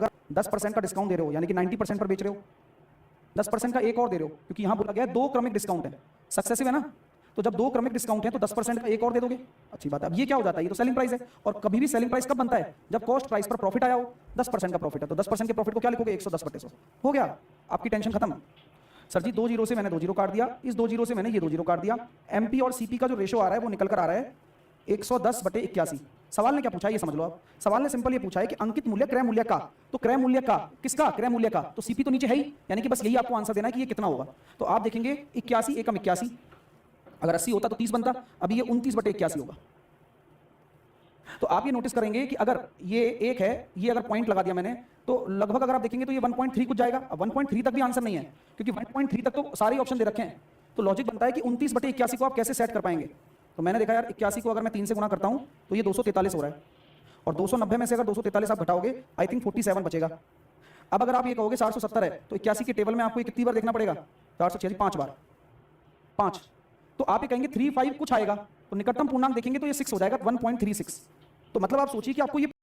अगर 10% का डिस्काउंट दे रहे हो यानी कि 90% पर बेच रहे हो, 10% का एक और दे रहे हो, क्योंकि यहां बोला गया है 2 क्रमिक डिस्काउंट है, सक्सेसिव है ना, तो जब 2 क्रमिक डिस्काउंट है तो 10% का एक और दे दोगे, अच्छी बात है। अब ये क्या हो जाता है, ये तो सेलिंग प्राइस है, और कभी भी सेलिंग प्राइस कब बनता है, जब कॉस्ट प्राइस पर प्रॉफिट आया हो। 10% का प्रॉफिट है तो 10% के प्रॉफिट को क्या लिखोगे, 110/100, हो गया, आपकी टेंशन खत्म। सर जी 2 जीरो से मैंने 2 जीरो काट दिया, इस 2 जीरो से मैंने ये 2 जीरो काट दिया, एमपी और सीपी का जो रेशो आ रहा है वो निकल कर आ रहा है 110/81। सवाल ने क्या पूछा है ये समझ लो आप, सवाल ने सिंपल ये पूछा है कि अंकित मूल्य क्रय मूल्य का, तो क्रय मूल्य का किसका, क्रय मूल्य का, तो सीपी तो नीचे है ही, यानी कि बस यही आपको आंसर देना है कि ये कितना होगा। तो आप देखेंगे 81 एकम 81, अगर 80 होता तो 30 बनता, अभी ये 29/81 होगा। तो आप ये नोटिस करेंगे कि अगर ये एक है, ये अगर पॉइंट लगा दिया मैंने, तो लगभग अगर आप देखेंगे तो ये 1.3 कुछ जाएगा। अब 1.3 तक भी आंसर नहीं है, क्योंकि 1.3 तक तो सारे ऑप्शन दे रखे हैं, तो लॉजिक बनता है कि 29/81 को आप कैसे सेट कर पाएंगे। तो मैंने देखा यार 81 को अगर मैं 3 से गुणा करता हूं तो ये 243 हो रहा है, और 290 में से अगर 243 आप घटाओगे आई थिंक 47 बचेगा। अब अगर आप ये कहोगे 470 है, तो 81 के टेबल में आपको कितनी बार देखना पड़ेगा, 486, 5 बार, 5, तो आप ये कहेंगे 35 कुछ आएगा, तो निकटतम पूर्णांक देखेंगे तो ये 6 हो जाएगा, 1.36। तो मतलब आप सोचिए कि आपको ये